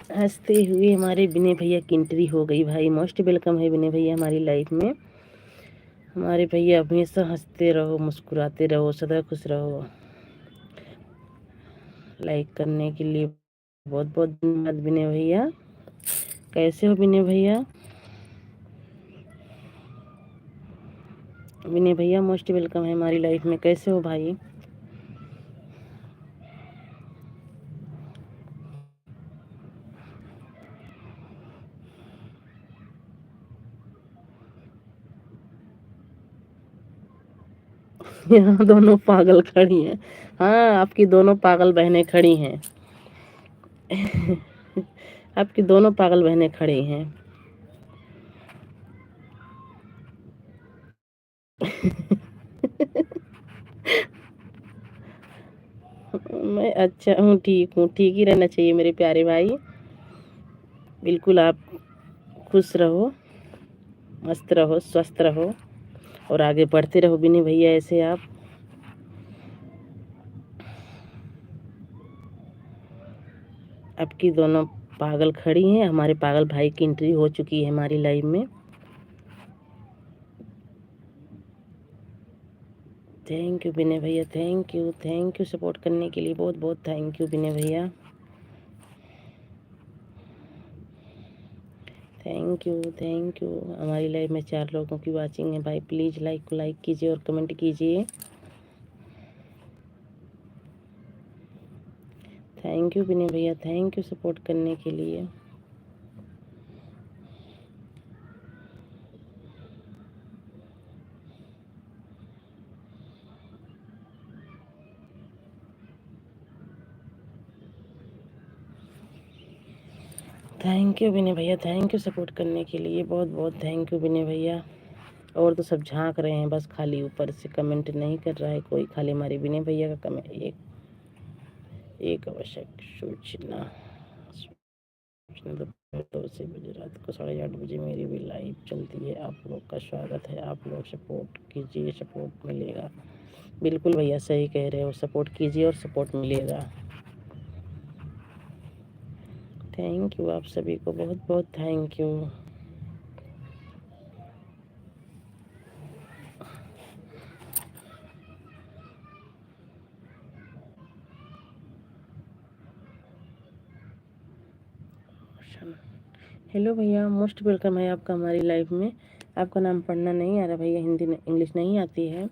हंसते हुए हमारे विनय भैया की एंट्री हो गई भाई। मोस्ट वेलकम है विनय भैया हमारी लाइफ में। हमारे भैया हमेशा हंसते रहो, मुस्कुराते रहो, सदा खुश रहो। लाइक करने के लिए बहुत बहुत धन्यवाद विनय भैया। कैसे हो विनय भैया? विनय भैया मोस्ट वेलकम है हमारी लाइफ में। कैसे हो भाई? यहाँ दोनों पागल खड़ी हैं। हाँ, आपकी दोनों पागल बहनें खड़ी हैं। आपकी दोनों पागल बहनें खड़ी हैं। मैं अच्छा हूँ, ठीक हूँ। ठीक ही रहना चाहिए मेरे प्यारे भाई। बिल्कुल आप खुश रहो, मस्त रहो, स्वस्थ रहो और आगे बढ़ते रहो विनय भैया। ऐसे आप आपकी दोनों पागल खड़ी हैं। हमारे पागल भाई की एंट्री हो चुकी है हमारी लाइफ में। थैंक यू विनय भैया, थैंक यू सपोर्ट करने के लिए। बहुत बहुत थैंक यू विनय भैया। Thank you. हमारी लाइफ में 4 लोगों की वाचिंग है भाई। प्लीज़ लाइक कीजिए और कमेंट कीजिए। थैंक यू विनय भैया, थैंक यू सपोर्ट करने के लिए। थैंक यू विनय भैया, थैंक यू सपोर्ट करने के लिए। बहुत बहुत थैंक यू विनय भैया। और तो सब झांक रहे हैं बस, खाली ऊपर से कमेंट नहीं कर रहा है कोई। खाली हमारे विनय भैया का कमेंट एक आवश्यक सूचना। दोपहर 2 से बजे रात को 8:30 बजे मेरी भी लाइव चलती है। आप लोग का स्वागत है। आप लोग सपोर्ट कीजिए, सपोर्ट मिलेगा। बिल्कुल भैया सही कह रहे हो, सपोर्ट कीजिए और सपोर्ट मिलेगा। थैंक यू आप सभी को, बहुत बहुत थैंक यू। हेलो भैया, मोस्ट वेलकम है आपका हमारी लाइफ में। आपका नाम पढ़ना नहीं आ रहा भैया, हिंदी इंग्लिश नहीं आती है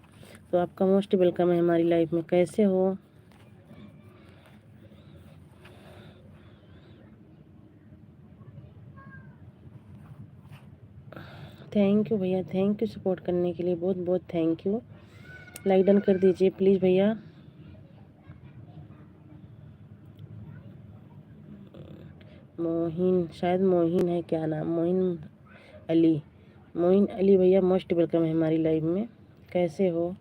तो आपका मोस्ट वेलकम है हमारी लाइफ में। कैसे हो? थैंक यू भैया, थैंक यू सपोर्ट करने के लिए। बहुत बहुत थैंक यू। लाइक डन कर दीजिए प्लीज़ भैया। मोहिन, शायद मोहिन है, क्या नाम? मोहिन अली। मोहिन अली भैया मोस्ट वेलकम है हमारी लाइफ में। कैसे हो?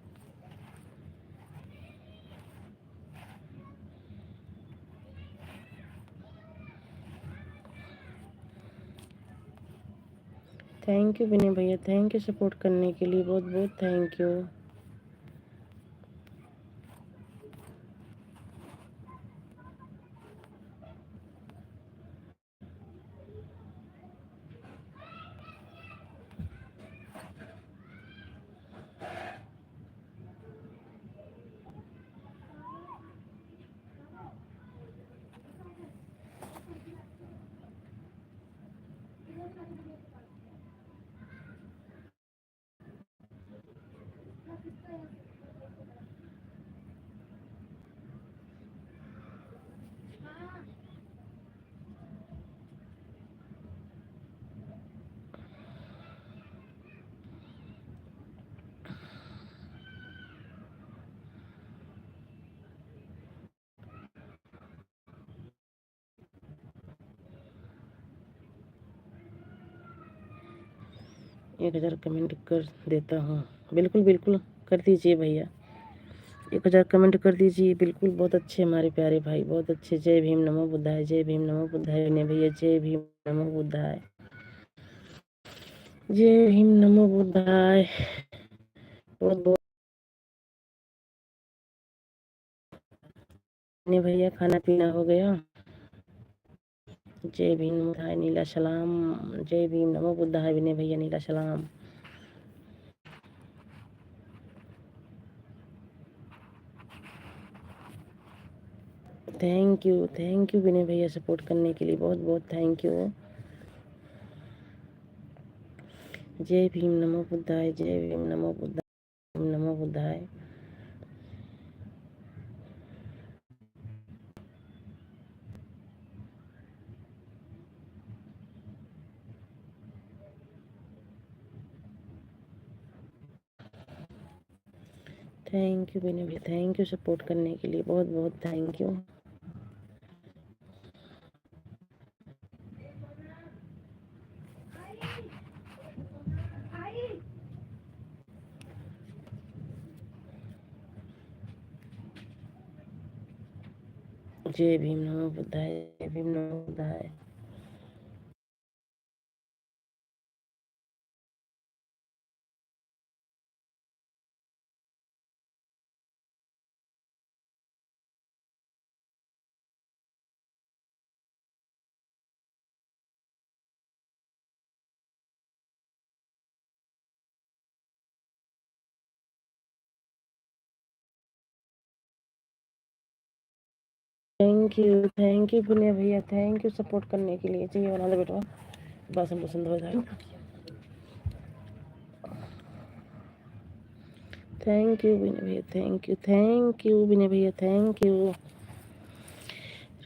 थैंक यू विनय भैया, थैंक यू सपोर्ट करने के लिए। बहुत बहुत थैंक यू। एक 1000 कमेंट कर देता हूँ। बिल्कुल बिल्कुल कर दीजिए भैया, 1000 कमेंट कर दीजिए। बिल्कुल, बहुत अच्छे हमारे प्यारे भाई, बहुत अच्छे। जय भीम नमो बुद्धाय, जय भीम नमो बुद्धाय विनय भैया। जय भीम नमो बुद्धाय, जय भीम नमो बुद्धाय। बहुत बहुत विनय भैया, खाना पीना हो गया? जय भीम बुद्धाय नीला सलाम। जय भीम नमो बुद्धाय विनय भैया नीला सलाम। थैंक यू विनय भैया सपोर्ट करने के लिए बहुत बहुत थैंक यू। जय भीम नमो बुद्धाय जय भीम नमो बुद्धाय नमो बुद्धाय। थैंक यू विनय भैया थैंक यू सपोर्ट करने के लिए बहुत बहुत थैंक यू। जय भीम नमो बुद्धाय जय भीम नमो बुद्धाय। थैंक यू विनय भैया थैंक यू सपोर्ट करने के लिए। चाहिए बना दो बेटा बासन बुसन धो जाए। थैंक यू विनय भैया थैंक यू विनय भैया thank you.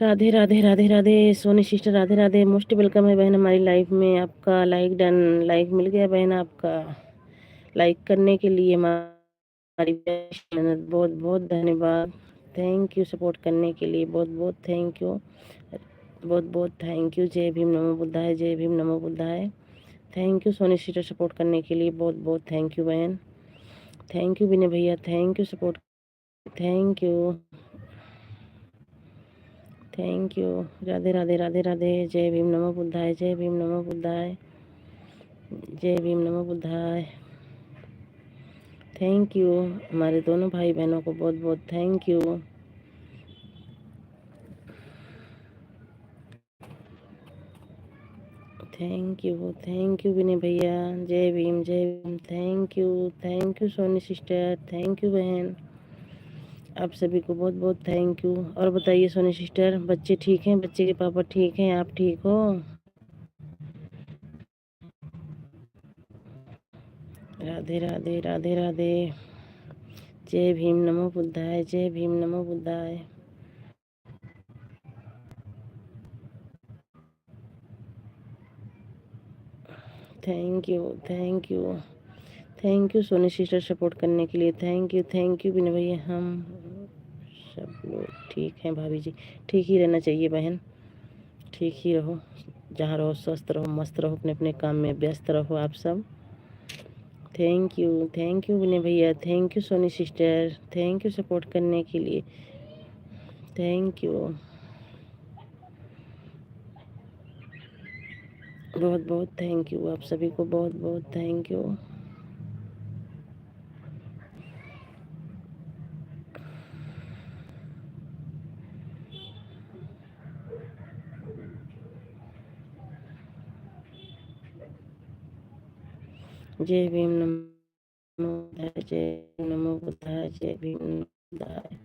Radhe Radhe Radhe Radhe Soni sister Radhe Radhe most welcome है बहन हमारी लाइफ में। आपका लाइक डन लाइक मिल गया बहन आपका लाइक करने के लिए हमारी मेहनत बहुत बहुत धन्यवाद। थैंक यू सपोर्ट करने के लिए बहुत बहुत थैंक यू बहुत बहुत थैंक यू। जय भीम नमो बुद्धाय जय भीम नमो बुद्धाय। Thank you Soni sister support करने के लिए बहुत बहुत थैंक यू बहन। थैंक यू विनय भैया thank you support thank you thank you. Radhe Radhe Radhe Radhe जय भीम नमो बुद्धाय जय भीम नमो बुद्धाय जय भीम नमो बुद्धाय। थैंक यू हमारे दोनों भाई बहनों को बहुत बहुत thank you. Thank you Vinay भैया जय Bhim thank you Soni sister thank you बहन। आप सभी को बहुत बहुत थैंक यू। और बताइए सोनी सिस्टर बच्चे ठीक हैं बच्चे के पापा ठीक हैं आप ठीक हो। राधे राधे राधे राधे जय भीम नमो बुद्धाय जय भीम नमो बुद्धाय। Thank you thank you Soni sister support करने के लिए थैंक यू विनय भैया। हम सब लोग ठीक हैं भाभी जी ठीक ही रहना चाहिए बहन ठीक ही रहो जहाँ रहो स्वस्थ रहो मस्त रहो अपने अपने काम में व्यस्त रहो आप सब। थैंक यू विनय भैया thank you Soni sister thank you support करने के लिए थैंक यू बहुत बहुत थैंक यू। आप सभी को बहुत बहुत थैंक यू। जय भीम नमो बुद्धाय जय नमो बुद्धाय जय भीम नमो बुद्धाय।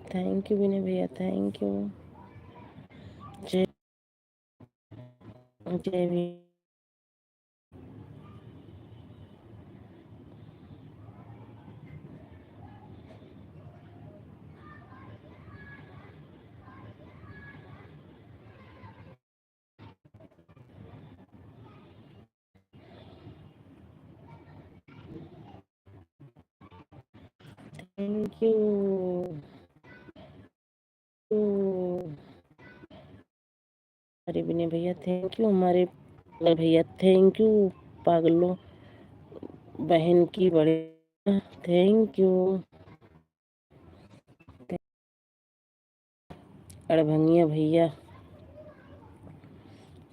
थैंक यू विनय भैया थैंक यू। जय जय भीम थैंक यू। अरे विनय भैया थैंक यू, हमारे भैया थैंक यू, पागलों बहन की बड़े थैंक यू। अड़भंगिया भैया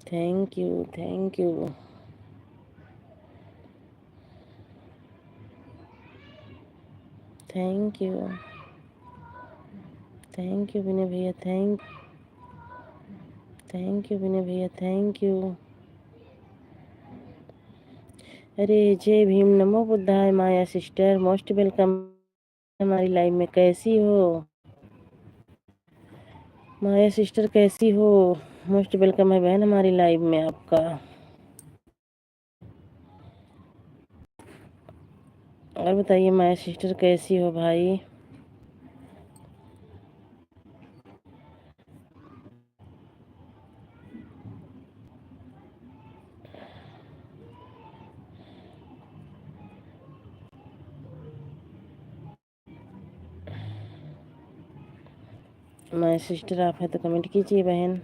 thank you thank you. Thank you thank you Vinay भैया थैंक यू विनय भैया थैंक यू। अरे जय भीम, नमो बुद्धाय, माया सिस्टर मोस्ट वेलकम हमारी लाइव में। कैसी हो माया सिस्टर, कैसी हो? मोस्ट वेलकम है बहन हमारी लाइव में आपका। और बताइए माया सिस्टर कैसी हो भाई? माय सिस्टर आप है तो कमेंट कीजिए बहन।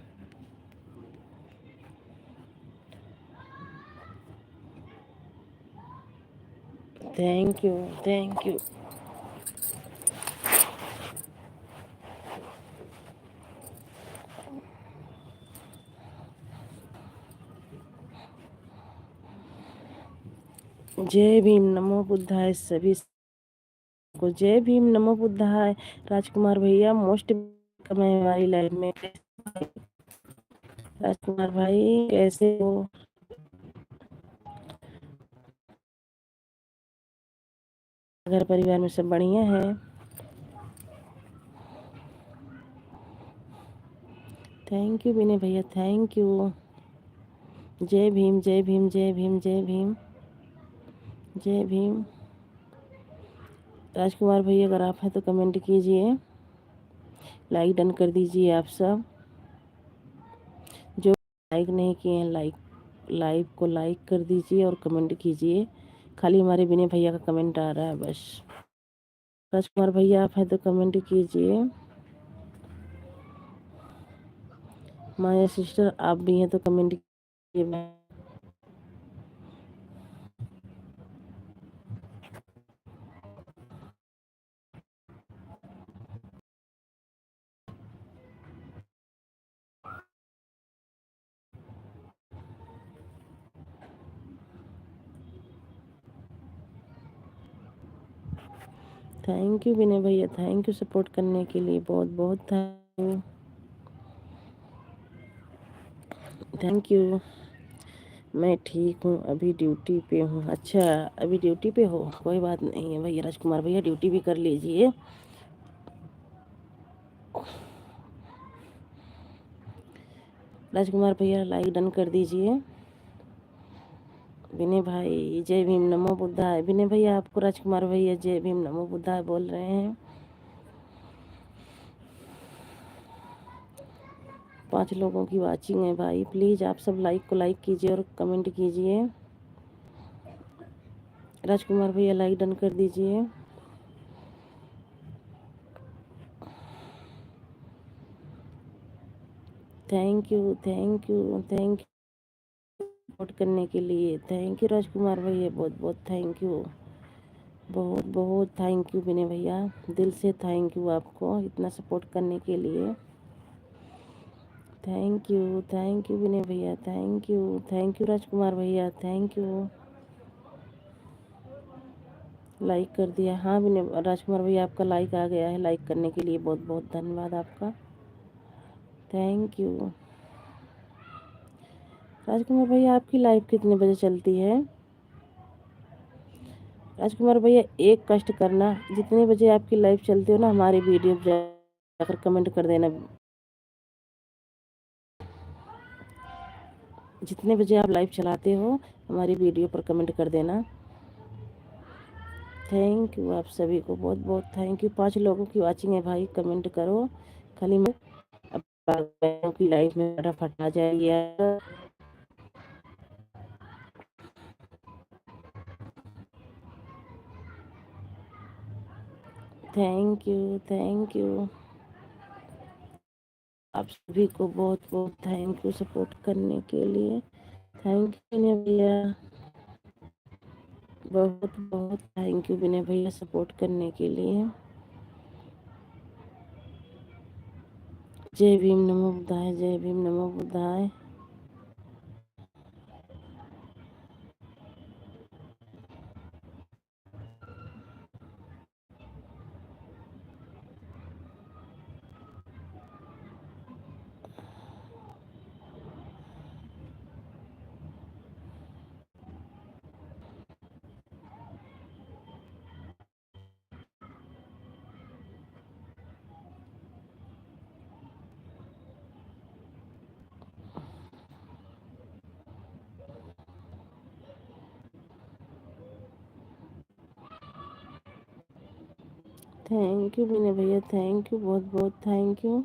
Thank you thank you. जय भीम नमो बुद्धाय सभी को, जय भीम नमो बुद्धाय। राजकुमार भैया मोस्ट वेलकम है हमारी लाइव में। राजकुमार भाई कैसे हो? घर परिवार में सब बढ़िया है? थैंक यू विनय भैया थैंक यू। जय भीम जय भीम जय भीम जय भीम जय भीम। राजकुमार भैया अगर आप हैं तो कमेंट कीजिए, लाइक डन कर दीजिए आप सब। जो लाइक नहीं किए हैं लाइव को लाइक कर दीजिए और कमेंट कीजिए। खाली हमारे विनय भैया का कमेंट आ रहा है बस। राजकुमार भैया आप हैं तो कमेंट कीजिए। माया सिस्टर आप भी हैं तो कमेंट कीजिए। थैंक यू विनय भैया थैंक यू सपोर्ट करने के लिए, बहुत बहुत थैंक यू थैंक यू। मैं ठीक हूँ, अभी ड्यूटी पे हूँ। अच्छा अभी ड्यूटी पे हो, कोई बात नहीं है भैया। राजकुमार भैया ड्यूटी भी कर लीजिए। राजकुमार भैया लाइक डन कर दीजिए। विनय भाई जय भीम नमो बुद्धाय। विनय भैया आपको राजकुमार भैया जय भीम नमो बुद्धाय बोल रहे हैं। 5 लोगों की वाचिंग है भाई, प्लीज़ आप सब लाइक को लाइक कीजिए और कमेंट कीजिए। राजकुमार भैया लाइक डन कर दीजिए। Thank you thank you thank you support करने के लिए। थैंक यू राजकुमार भैया, बहुत बहुत थैंक यू, बहुत बहुत थैंक यू विनय भैया, दिल से थैंक यू आपको इतना सपोर्ट करने के लिए। थैंक यू विनय भैया थैंक यू राजकुमार भैया थैंक यू। लाइक कर दिया? हाँ विनय राजकुमार भैया आपका लाइक आ गया है। लाइक करने के लिए बहुत बहुत धन्यवाद आपका, थैंक यू। राजकुमार भैया आपकी लाइव कितने बजे चलती है? राजकुमार भैया एक कष्ट करना, जितने बजे आपकी लाइव चलती हो ना हमारी वीडियो जाकर कमेंट कर देना। जितने बजे आप लाइव चलाते हो हमारी वीडियो पर कमेंट कर देना। थैंक यू आप सभी को, बहुत बहुत थैंक यू। 5 लोगों की वाचिंग है भाई, कमेंट करो खाली। मैं अब की लाइव में फटाफट आ जाइए। Thank you, thank you. आप सभी को बहुत बहुत थैंक यू सपोर्ट करने के लिए। थैंक यू विनय भैया, बहुत बहुत थैंक यू विनय भैया सपोर्ट करने के लिए। जय भीम नमो बुद्धाय, जय भीम नमो बुद्धाय। थैंक यू विनय भैया, थैंक यू, बहुत बहुत थैंक यू।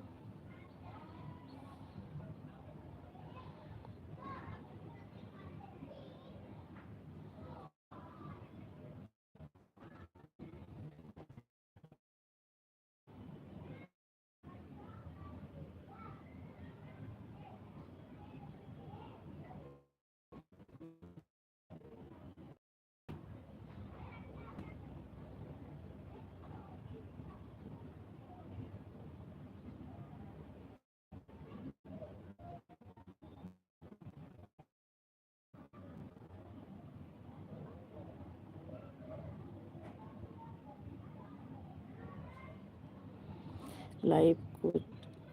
लाइव को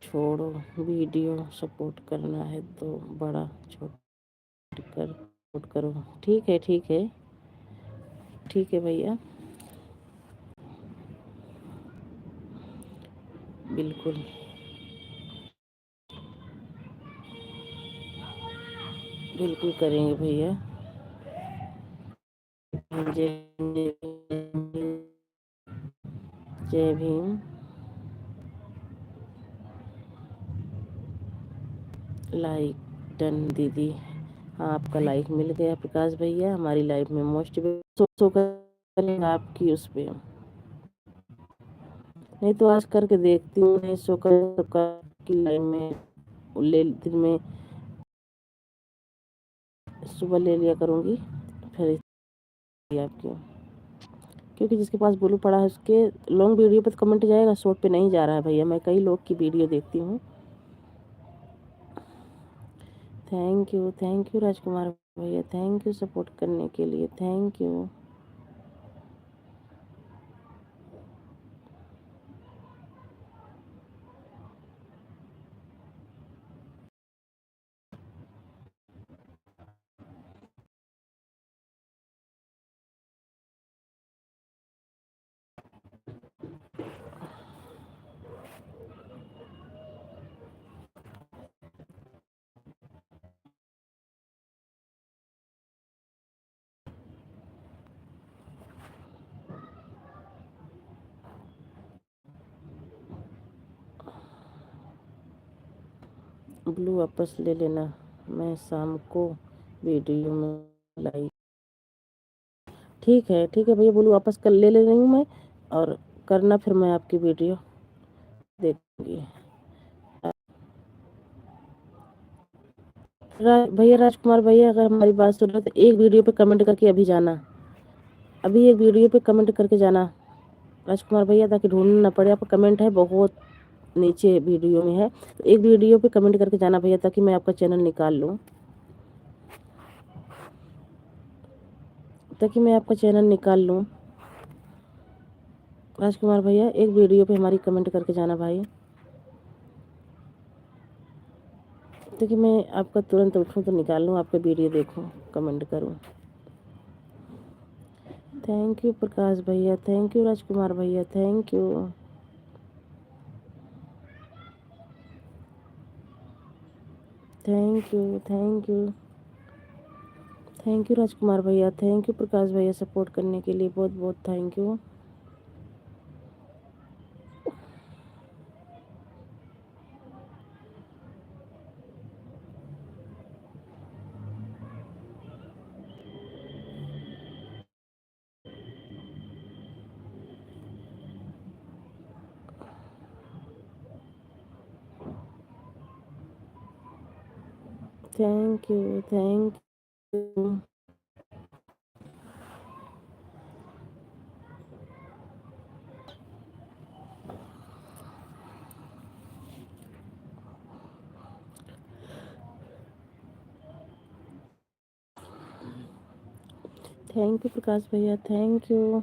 छोड़ो, वीडियो सपोर्ट करना है तो बड़ा छोड़ कर सपोर्ट करो। ठीक है, ठीक है, ठीक है भैया, बिल्कुल बिल्कुल करेंगे भैया। जय जय भीम। लाइक डन दीदी। हाँ, आपका लाइक मिल गया प्रकाश भैया। हमारी लाइफ में मोस्ट शो करेंगे आपकी उस पे, नहीं तो आज करके देखती हूँ, नहीं शो कर तो की लाइफ में ले दिन में सुबह ले लिया करूँगी फिर आपकी, क्योंकि जिसके पास ब्लू पड़ा है उसके लॉन्ग वीडियो पर कमेंट जाएगा, शॉर्ट पे नहीं जा रहा है भैया। मैं कई लोग की वीडियो देखती हूँ। थैंक यू राजकुमार भैया, थैंक यू सपोर्ट करने के लिए, थैंक यू। ब्लू वापस ले लेना, मैं शाम को वीडियो में लाइक। ठीक है भैया, ब्लू वापस कर ले रही हूँ मैं, और करना फिर मैं आपकी वीडियो देखूंगी। भैया राजकुमार भैया, अगर हमारी बात सुन रहे तो एक वीडियो पे कमेंट करके अभी जाना, अभी एक वीडियो पे कमेंट करके जाना राजकुमार भैया, ताकि ढूंढना ना पड़े। आपका कमेंट है बहुत नीचे वीडियो में है, तो एक वीडियो पे कमेंट करके जाना भैया, ताकि मैं आपका चैनल निकाल लूँ, ताकि मैं आपका चैनल निकाल लूँ। राजकुमार भैया, एक वीडियो पे हमारी कमेंट करके जाना भाई, ताकि मैं आपका तुरंत उठूँ तो निकाल लूँ, आपका वीडियो देखूँ, कमेंट करूँ। थैंक यू प्रकाश भैया, थैंक यू राजकुमार भैया, thank you. Thank you, thank you, thank you Rajkumar भैया, थैंक यू प्रकाश भैया सपोर्ट करने के लिए, बहुत बहुत thank you. Thank you, thank you. Thank you Prakash भैया, thank you.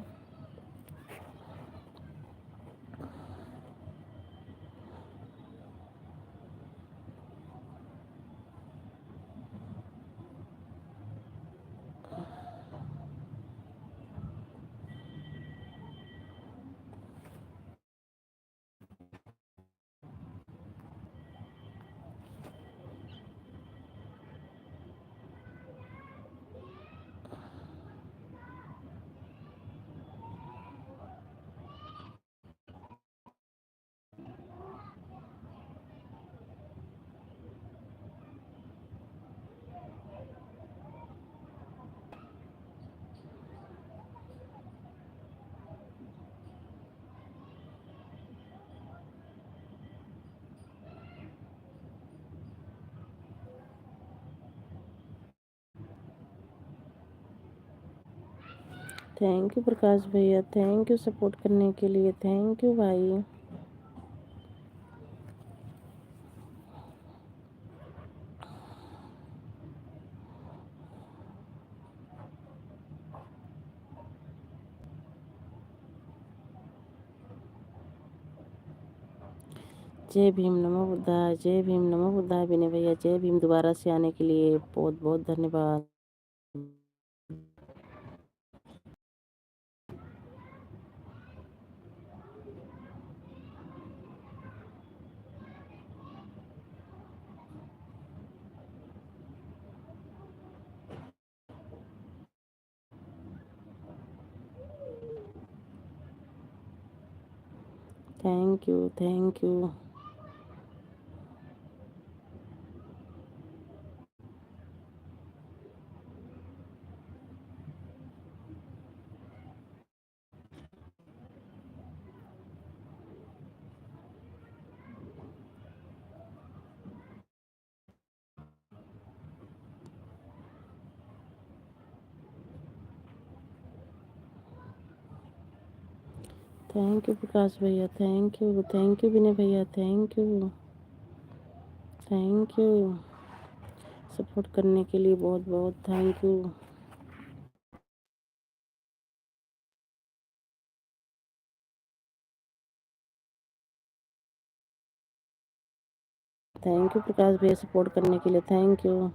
Thank you Prakash भैया, थैंक यू सपोर्ट करने के लिए, थैंक यू भाई। जय भीम, नमो बुद्धाय, जय भीम, नमो बुद्धाय विनय भैया, जय भीम। दोबारा से आने के लिए बहुत बहुत धन्यवाद। Thank you, thank you. Thank you Prakash भैया, थैंक यू विनय भैया, thank you, thank you support करने के लिए बहुत बहुत thank you. Thank you Prakash भैया सपोर्ट करने के लिए, thank you.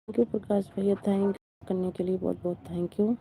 Thank you Prakash भैया, थैंक करने के लिए बहुत बहुत thank you.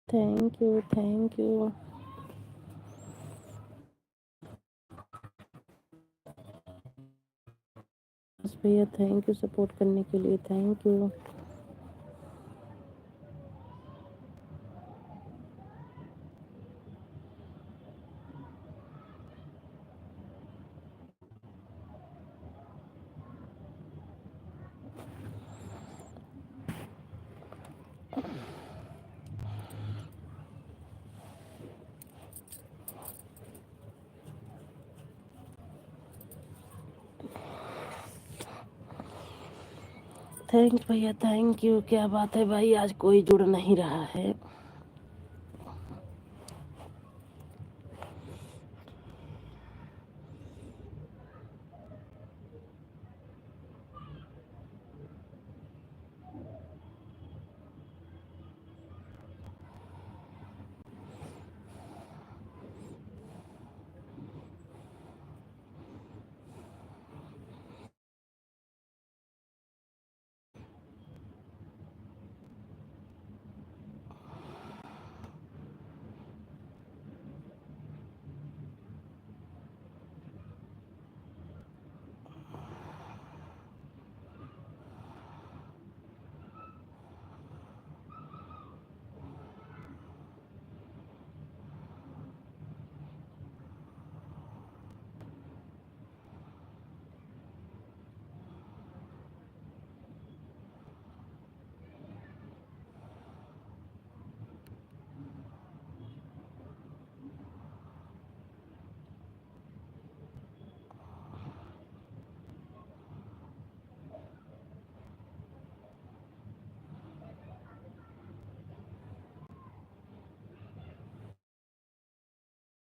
Thank you thank you भैया, थैंक यू सपोर्ट करने के लिए, थैंक यू। थैंक भैया, थैंक यू। क्या बात है भाई, आज कोई जुड़ नहीं रहा है।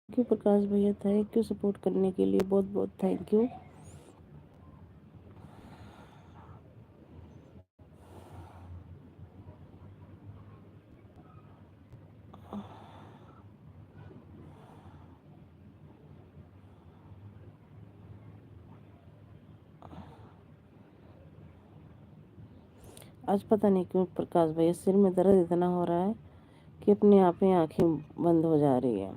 थैंक यू प्रकाश भैया, थैंक यू सपोर्ट करने के लिए, बहुत बहुत थैंक यू। आज पता नहीं क्यों प्रकाश भैया सिर में दर्द इतना हो रहा है कि अपने आप ही आंखें बंद हो जा रही है।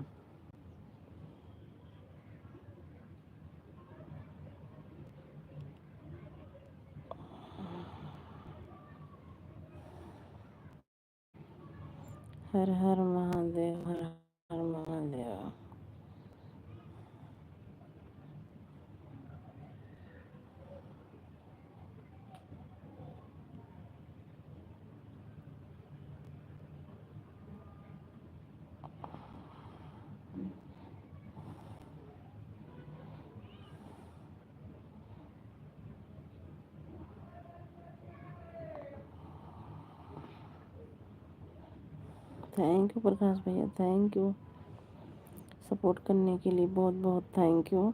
हर हर महादेव, हर हर महादेव। थैंक यू प्रकाश भैया, थैंक यू सपोर्ट करने के लिए, बहुत बहुत thank you.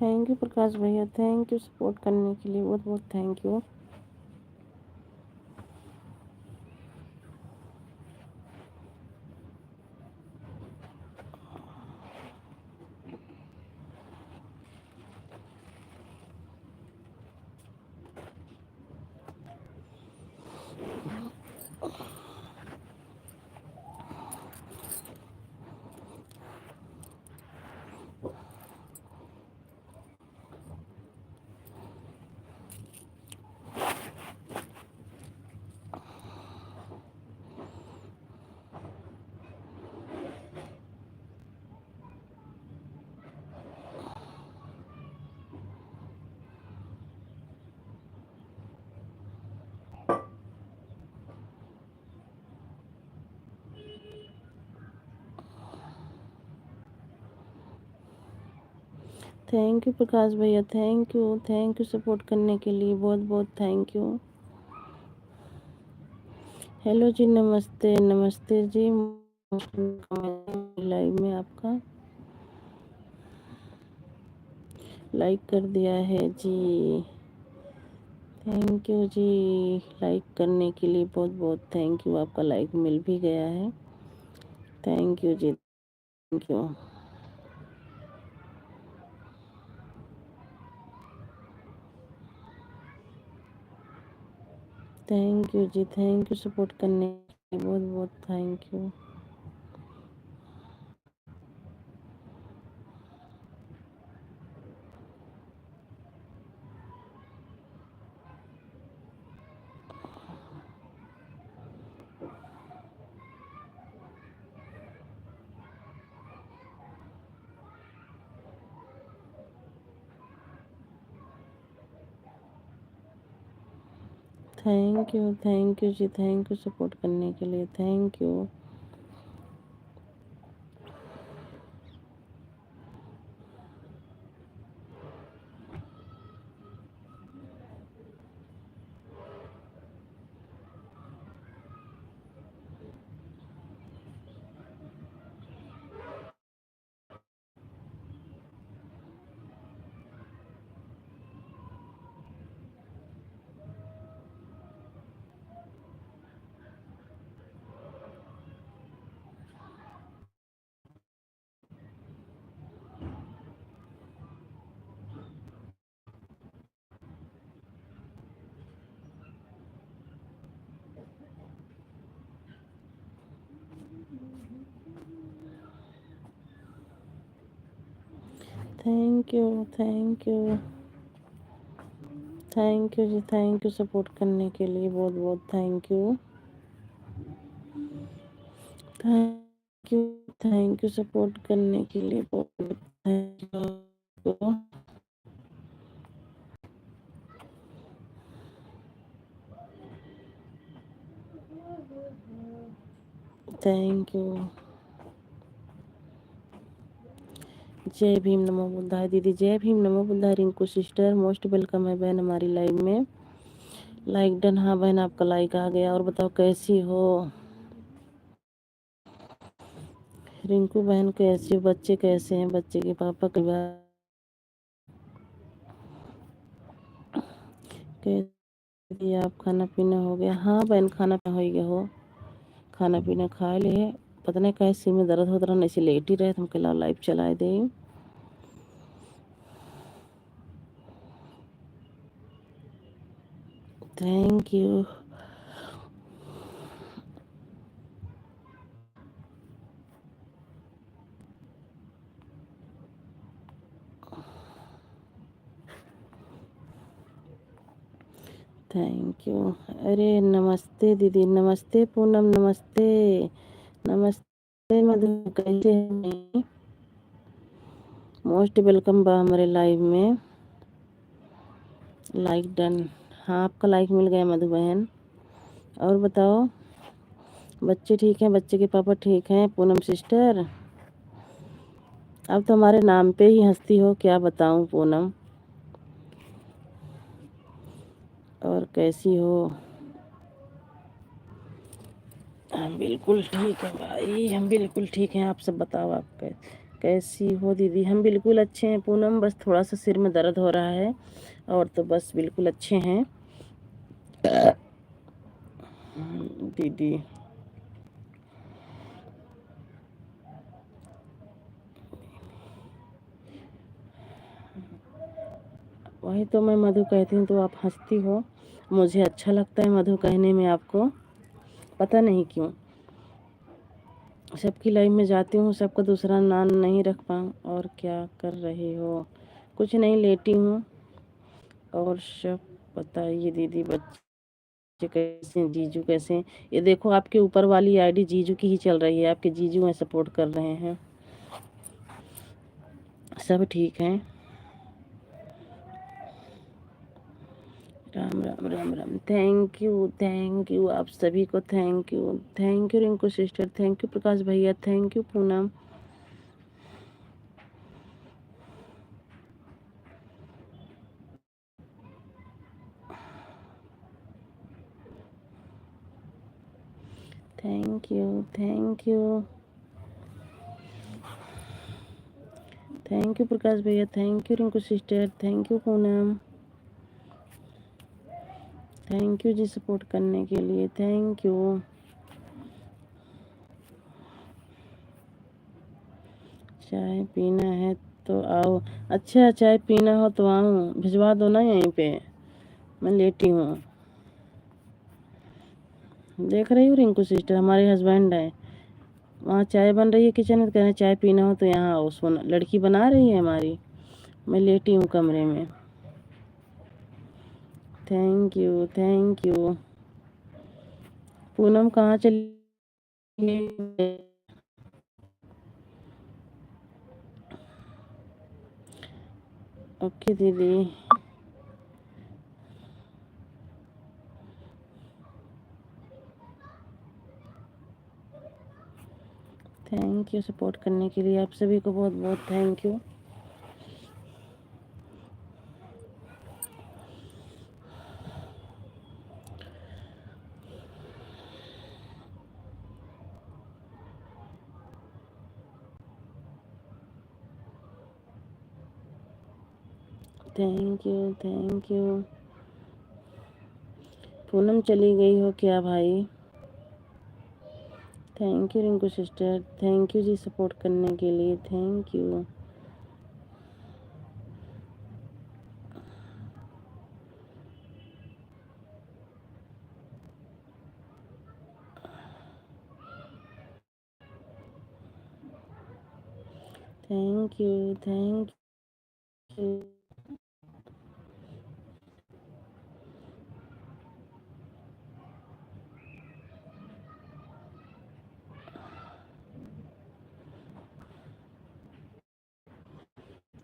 Thank you Prakash भैया, थैंक यू सपोर्ट करने के लिए, बहुत बहुत thank you. Thank you Prakash भैया, थैंक यू सपोर्ट करने के लिए, बहुत बहुत थैंक यू। हेलो जी, नमस्ते नमस्ते जी, लाइव में आपका लाइक कर दिया है जी, थैंक यू जी, लाइक करने के लिए बहुत बहुत थैंक यू। आपका लाइक मिल भी गया है, थैंक यू जी, थैंक यू। थैंक यू जी, थैंक यू सपोर्ट करने के लिए, बहुत बहुत थैंक यू। थैंक यू जी, थैंक यू सपोर्ट करने के लिए, thank you. Thank you, thank you, thank you जी, थैंक यू सपोर्ट करने के लिए, बहुत बहुत thank you. Thank you, thank you support करने के लिए, बहुत बहुत थैंक यू। Thank you. जय भीम नमो बुद्धाय दीदी, जय भीम नमो बुद्धाय। रिंकू सिस्टर मोस्ट वेलकम है बहन हमारी लाइव में। लाइक डन, हाँ बहन आपका लाइक आ गया। और बताओ कैसी हो रिंकू बहन, कैसी हो? बच्चे कैसे हैं? बच्चे के पापा कई बार कैसे? आप खाना पीना हो गया? हाँ बहन खाना पीना हो गया हो, खाना पीना खा लिए। पता नहीं कैसे सिर में दर्द होता रहा, ऐसे लेट ही रहे, तुम के लाइव चलाए दे। Thank you, thank you. अरे नमस्ते दीदी, नमस्ते पूनम, नमस्ते नमस्ते मधु, कैसे हैं? मोस्ट वेलकम बा हमारे लाइव में। लाइक डन, हाँ आपका लाइक मिल गया मधु बहन। और बताओ बच्चे ठीक हैं? बच्चे के पापा ठीक हैं पूनम सिस्टर? अब तो हमारे नाम पे ही हंसती हो, क्या बताऊं पूनम। और कैसी हो? हम बिल्कुल ठीक है भाई, हम बिल्कुल ठीक हैं। आप सब बताओ, आप कैसी हो दीदी? हम बिल्कुल अच्छे हैं पूनम, बस थोड़ा सा सिर में दर्द हो रहा है, और तो बस बिल्कुल अच्छे हैं दीदी। वही तो मैं मधु कहती हूँ तो आप हंसती हो। मुझे अच्छा लगता है मधु कहने में आपको, पता नहीं क्यों। सबकी लाइफ में जाती हूँ, सबका दूसरा नाम नहीं रख पाऊँ। और क्या कर रही हो? कुछ नहीं, लेटी हूँ। और सब बताइए दीदी, बच्चे कैसे हैं, जीजू कैसे हैं? ये देखो आपके ऊपर वाली आईडी जीजू की ही चल रही है, आपके जीजू हैं, सपोर्ट कर रहे हैं। सब ठीक हैं। राम राम राम राम। थैंक यू आप सभी को, thank you Rinku sister, thank you Prakash भैया, thank you Poonam. Thank you thank you Prakash भैया, thank you Rinku sister, thank you Poonam, thank you ji support करने के लिए, थैंक यू। चाय पीना है तो आओ। अच्छा, चाय पीना हो तो आऊँ, भिजवा दो ना यहीं पे, मैं लेटी हूँ। देख रही हूँ रिंकू सिस्टर, हमारे हस्बैंड है वहाँ, चाय बन रही है किचन में, कह रहे हैं चाय पीना हो तो यहाँ आओ। सुन, लड़की बना रही है हमारी, मैं लेटी हूँ कमरे में। Thank you. पूनम कहाँ चली गई? ओके दीदी। थैंक यू सपोर्ट करने के लिए, आप सभी को बहुत बहुत thank you. Thank you. Poonam चली गई हो क्या भाई? Thank you Rinku sister, thank you ji support करने के लिए, thank you. Thank you.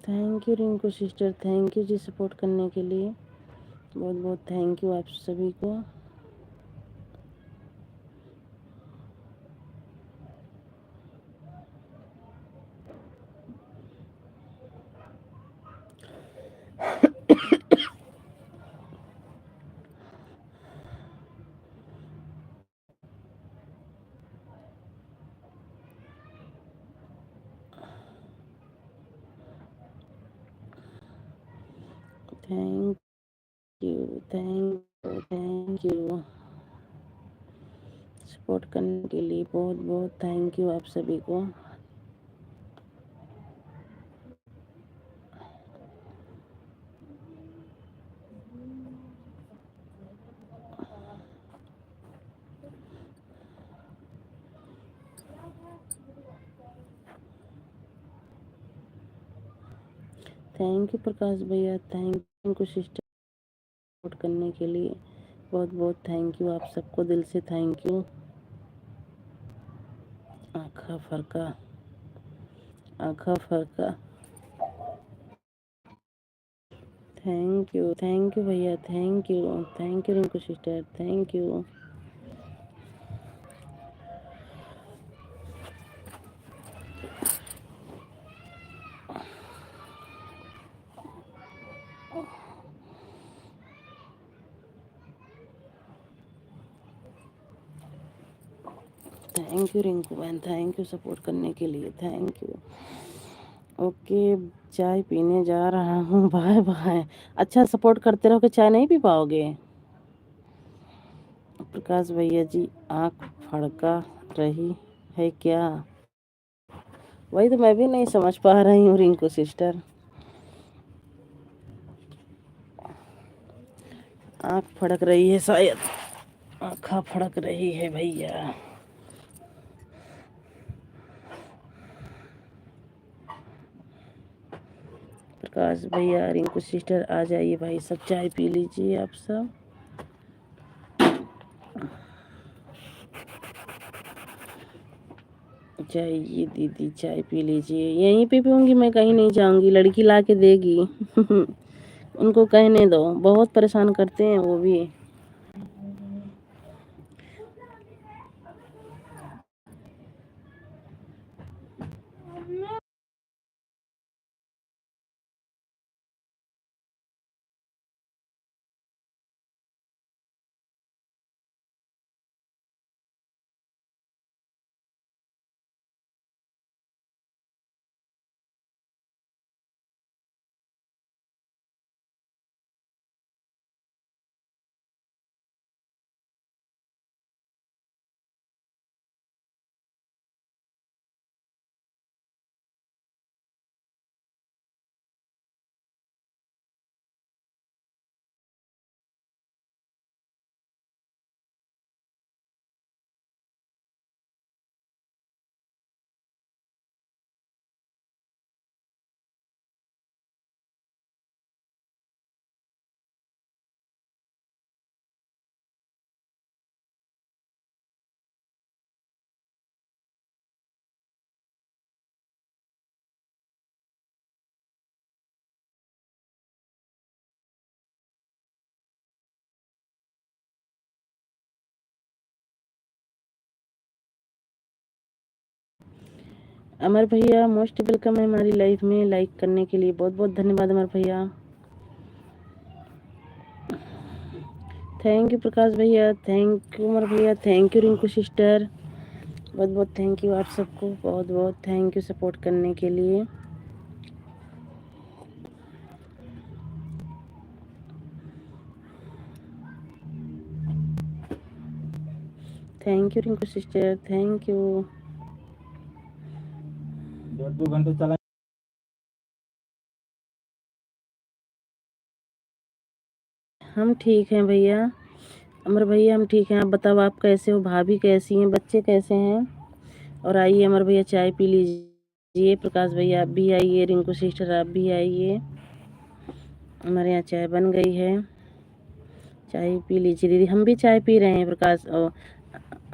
Thank you Rinku sister, thank you ji support करने के लिए, बहुत बहुत थैंक यू आप सभी को। थैंक थैंक यू सपोर्ट करने के लिए, बहुत बहुत थैंक यू आप सभी को। थैंक यू प्रकाश भैया, थैंक यू सिस्टर सपोर्ट करने के लिए, बहुत बहुत थैंक यू आप सबको, दिल से थैंक यू। आखा फरका, आखा फरका। थैंक यू भैया, thank you Rinku sister, thank you. Thank you Rinku बहन, थैंक यू सपोर्ट करने के लिए, थैंक यू। ओके, चाय पीने जा रहा हूँ, बाय बाय। अच्छा, सपोर्ट करते रहो कि चाय नहीं पी पाओगे। प्रकाश भैया जी, आँख फड़का रही है क्या? वही तो मैं भी नहीं समझ पा रही हूँ रिंकू सिस्टर। आँख फड़क रही है शायद, आँखा फड़क रही है भैया। प्रकाश भैया, रिंकू सिस्टर आ जाइए भाई, सब चाय पी लीजिए आप सब। जाइए दीदी, चाय पी लीजिए। यहीं पे पीऊँगी मैं, कहीं नहीं जाऊँगी, लड़की ला के देगी। उनको कहने दो, बहुत परेशान करते हैं वो भी। अमर भैया, मोस्ट वेलकम है हमारी लाइफ में। लाइक करने के लिए बहुत बहुत धन्यवाद अमर भैया। थैंक यू प्रकाश भैया, थैंक यू अमर भैया, थैंक यू रिंकू सिस्टर, बहुत बहुत थैंक यू आप सबको, बहुत बहुत थैंक यू सपोर्ट करने के लिए। Thank you Rinku sister, thank you. 1-2 घंटे चला। हम ठीक हैं भैया, अमर भैया हम ठीक हैं। आप बताओ, आप कैसे हो? भाभी कैसी हैं? बच्चे कैसे हैं? और आइए अमर भैया, चाय पी लीजिए। प्रकाश भैया आप भी आइए, रिंकू सिस्टर आप भी आइए। हमारे यहाँ चाय बन गई है, चाय पी लीजिए दीदी। हम भी चाय पी रहे हैं प्रकाश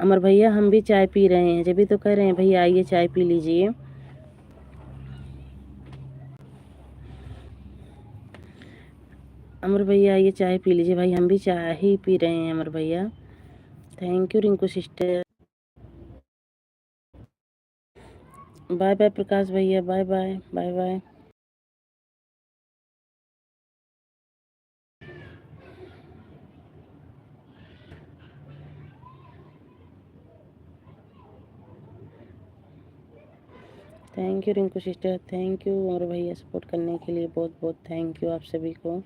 अमर भैया, हम भी चाय पी रहे हैं, जब भी तो कह रहे हैं भैया आइए चाय पी लीजिए। अमर भैया आइए चाय पी लीजिए भाई, हम भी चाय ही पी रहे हैं अमर भैया। Thank you Rinku sister. Bye bye Prakash भैया, bye bye, bye bye. Thank you Rinku sister, thank you Amar भैया सपोर्ट करने के लिए, बहुत बहुत थैंक यू आप सभी को।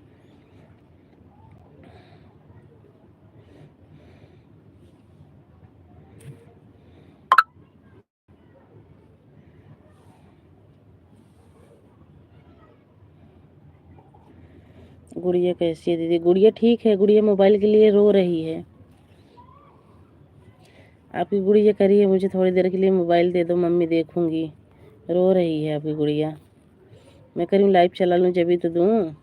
गुड़िया कैसी है दीदी? गुड़िया ठीक है, गुड़िया मोबाइल के लिए रो रही है। आपकी गुड़िया करिए मुझे थोड़ी देर के लिए मोबाइल दे दो मम्मी, देखूंगी। रो रही है आपकी गुड़िया। मैं करूँ लाइव चला लूँ जब भी तो दूँ।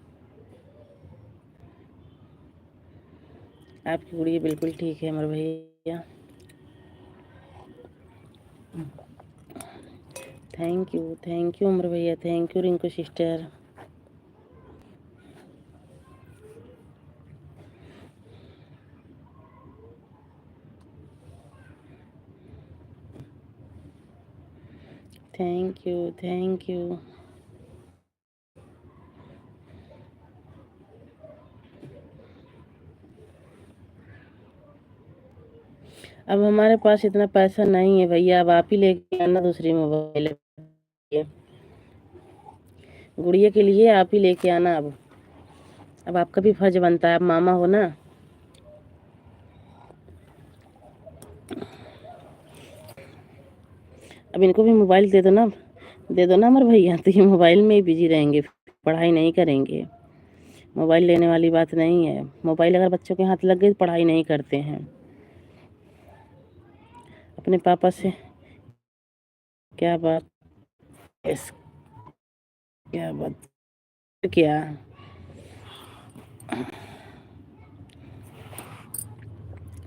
आपकी गुड़िया बिल्कुल ठीक है अमर भैया। थैंक यू अमर भैया, thank you Rinku sister. Thank you, thank you. अब हमारे पास इतना पैसा नहीं है भैया, अब आप ही लेके आना दूसरी मोबाइल। गुड़िया के लिए आप ही लेके आना। अब आपका भी फर्ज बनता है, आप मामा हो ना। अब इनको भी मोबाइल दे दो ना, दे दो ना अमर भैया, तो ये मोबाइल में ही बिजी रहेंगे, पढ़ाई नहीं करेंगे। मोबाइल लेने वाली बात नहीं है। मोबाइल अगर बच्चों के हाथ लग गई तो पढ़ाई नहीं करते हैं। अपने पापा से क्या बात, क्या बात, क्या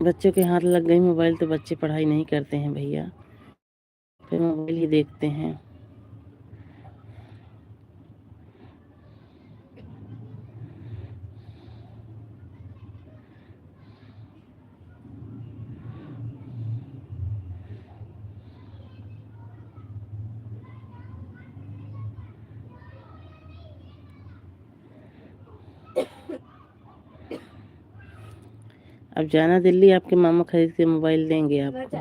बच्चों के हाथ लग गई मोबाइल तो बच्चे पढ़ाई नहीं करते हैं भैया, फिर मोबाइल ही देखते हैं। अब जाना दिल्ली, आपके मामा खरीद के मोबाइल देंगे आपको।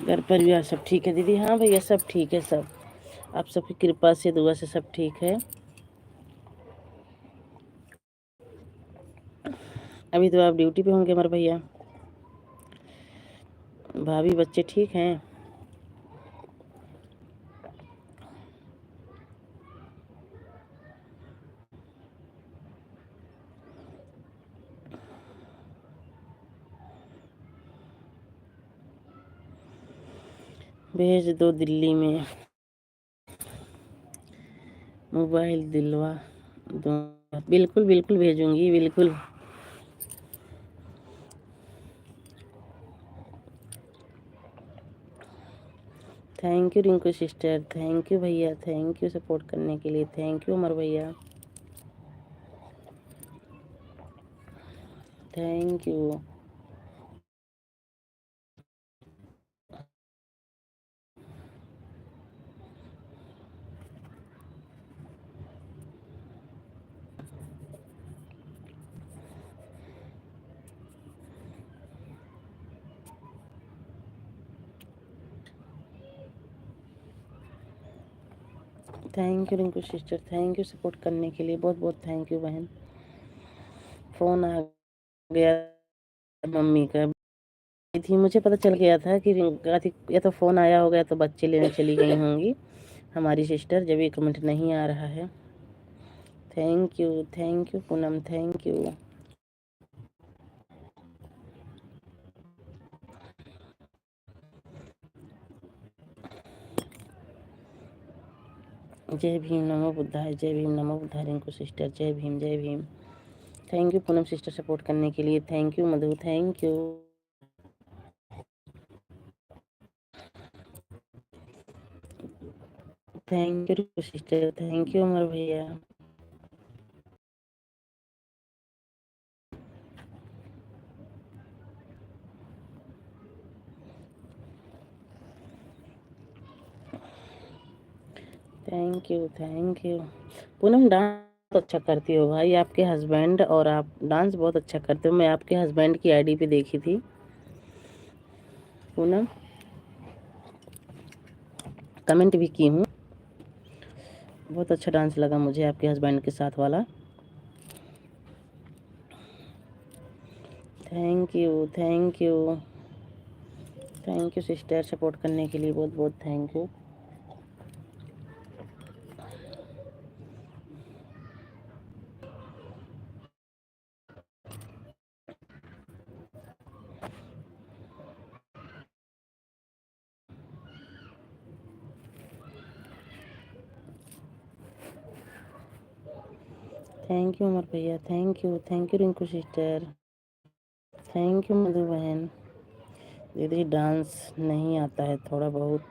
घर परिवार सब ठीक है दीदी? हाँ भैया सब ठीक है, सब आप सबकी कृपा से दुआ से सब ठीक है। अभी तो आप ड्यूटी पे होंगे हमारे भैया। भाभी बच्चे ठीक हैं? भेज दो दिल्ली में, मोबाइल दिलवा दो। बिल्कुल बिल्कुल भेजूंगी, बिल्कुल। Thank you Rinku sister, thank you भैया, थैंक यू सपोर्ट करने के लिए, थैंक यू अमर भैया, thank you. Thank you Rinku sister, thank you support करने के लिए, बहुत बहुत थैंक यू बहन। फ़ोन आ गया मम्मी का थी, मुझे पता चल गया था कि या तो फ़ोन आया होगा तो बच्चे लेने चली गई होंगी हमारी सिस्टर, जब ये कमेंट नहीं आ रहा है। Thank you Poonam, thank you. जय भीम नमो बुद्धाय, जय भीम नमो बुद्धाय रिंकू सिस्टर, जय भीम जय Bhim. Thank you Poonam sister support करने के लिए, thank you Madhu, thank you. Thank you sister, thank you Amar भैया। Thank you. पूनम डांस अच्छा करती हो भाई, आपके हस्बैंड और आप डांस बहुत अच्छा करते हो। मैं आपके हस्बैंड की आईडी पे देखी थी पूनम, कमेंट भी की हूँ। बहुत अच्छा डांस लगा मुझे आपके हस्बैंड के साथ वाला। Thank you, thank you, thank you sister support करने के लिए, बहुत बहुत thank you. Thank you Amar भैया, thank you Rinku sister, thank you Madhu बहन। दीदी डांस नहीं आता है, थोड़ा बहुत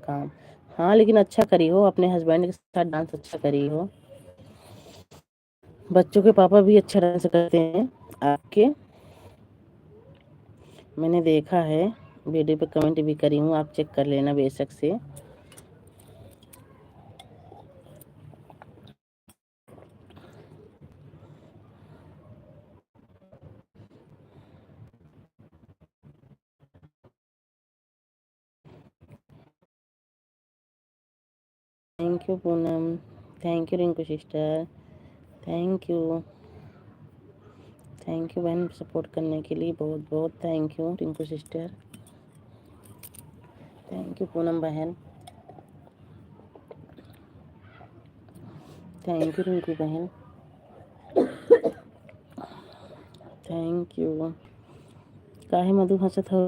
काम। हाँ लेकिन अच्छा करी हो, अपने हस्बैंड के साथ डांस अच्छा करी हो। बच्चों के पापा भी अच्छा डांस करते हैं आपके, मैंने देखा है, वीडियो पे कमेंट भी करी हूँ, आप चेक कर लेना बेशक से। Thank you Poonam, thank you Rinku sister, thank you बहन सपोर्ट करने के लिए, बहुत बहुत thank you Rinku sister, thank you Poonam बहन, थैंक यू रिंकू बहन, थैंक यू। काहे मधु हंसत हो?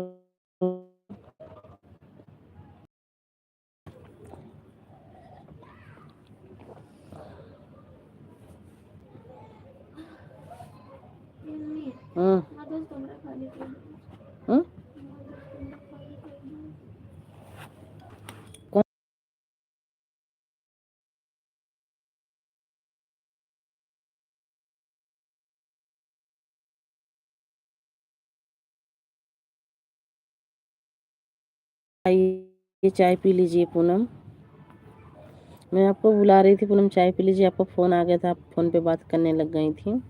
ये चाय पी लीजिए पूनम, मैं आपको बुला रही थी पूनम, चाय पी लीजिए, आपका फ़ोन आ गया था, आप फ़ोन पे बात करने लग गई थी।